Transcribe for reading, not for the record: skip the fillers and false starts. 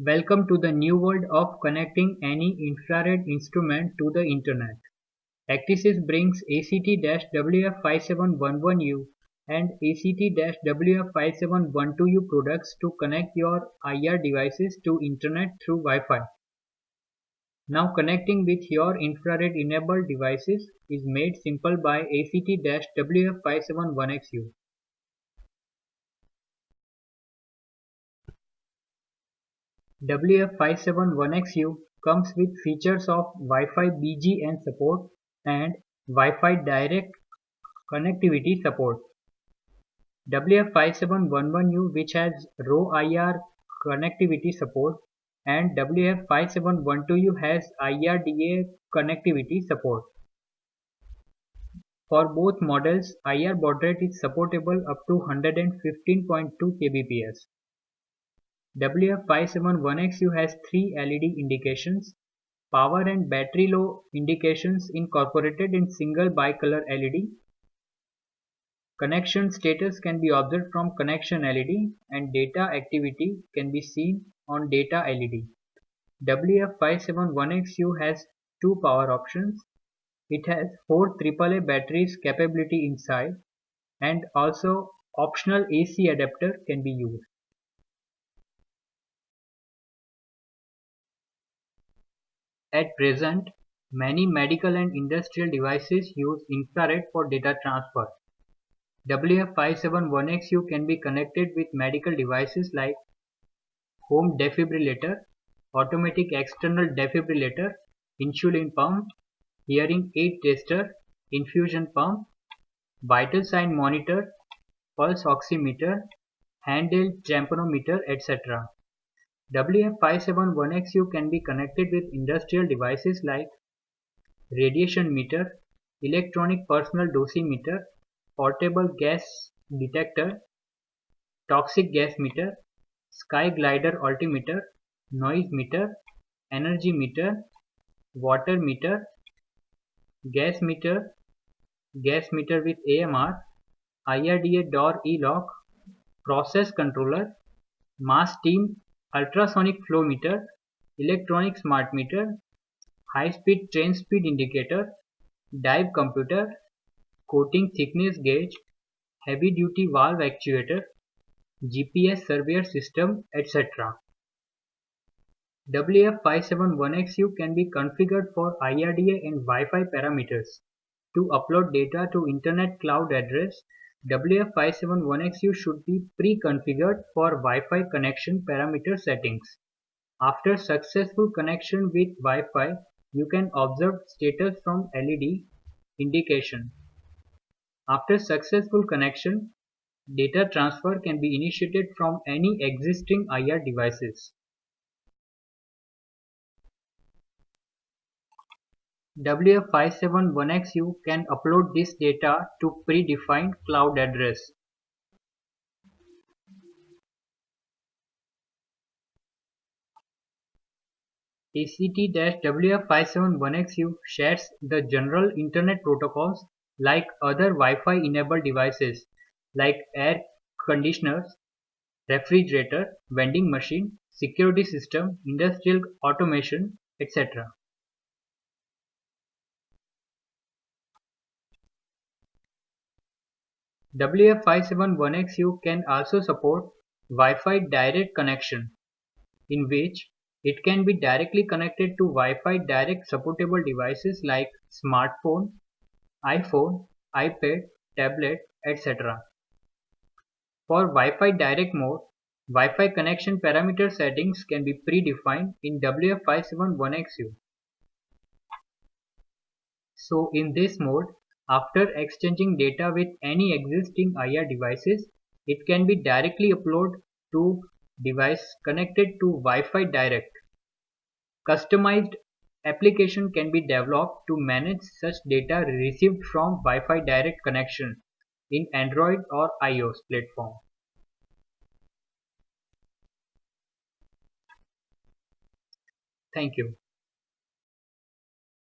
Welcome to the new world of connecting any infrared instrument to the Internet. Actisys brings ACT-WF5711U and ACT-WF5712U products to connect your IR devices to Internet through Wi-Fi. Now connecting with your infrared-enabled devices is made simple by ACT-WF571XU. WF571XU comes with features of Wi-Fi BGN support and Wi-Fi direct connectivity support. WF5711U, which has RAW IR connectivity support, and WF5712U has IRDA connectivity support. For both models, IR baud rate is supportable up to 115.2 kbps. WF571XU has 3 LED indications, power and battery low indications incorporated in single bicolor LED. Connection status can be observed from connection LED and data activity can be seen on data LED. WF571XU has 2 power options. It has 4 AAA batteries capability inside and also optional AC adapter can be used. At present, many medical and industrial devices use infrared for data transfer. WF571XU can be connected with medical devices like home defibrillator, automatic external defibrillator, insulin pump, hearing aid tester, infusion pump, vital sign monitor, pulse oximeter, handheld tampometer, etc. WF571XU can be connected with industrial devices like radiation meter, electronic personal dosimeter, portable gas detector, toxic gas meter, sky glider altimeter, noise meter, energy meter, water meter, gas meter, gas meter with AMR, IRDA door e-lock, process controller, mass steam ultrasonic flow meter, electronic smart meter, high speed train speed indicator, dive computer, coating thickness gauge, heavy duty valve actuator, GPS surveyor system, etc. WF571XU can be configured for IRDA and Wi-Fi parameters. To upload data to Internet cloud address, WF571XU should be pre-configured for Wi-Fi connection parameter settings. After successful connection with Wi-Fi, you can observe status from LED indication. After successful connection, data transfer can be initiated from any existing IR devices. WF571XU can upload this data to predefined cloud address. ACT-WF571XU shares the general Internet protocols like other Wi-Fi enabled devices like air conditioners, refrigerator, vending machine, security system, industrial automation, etc. WF571XU can also support Wi-Fi direct connection, in which it can be directly connected to Wi-Fi direct supportable devices like smartphone, iPhone, iPad, tablet, etc. For Wi-Fi direct mode, Wi-Fi connection parameter settings can be predefined in WF571XU. So in this mode, after exchanging data with any existing IR devices, it can be directly uploaded to device connected to Wi-Fi direct. Customized application can be developed to manage such data received from Wi-Fi direct connection in Android or iOS platform. Thank you.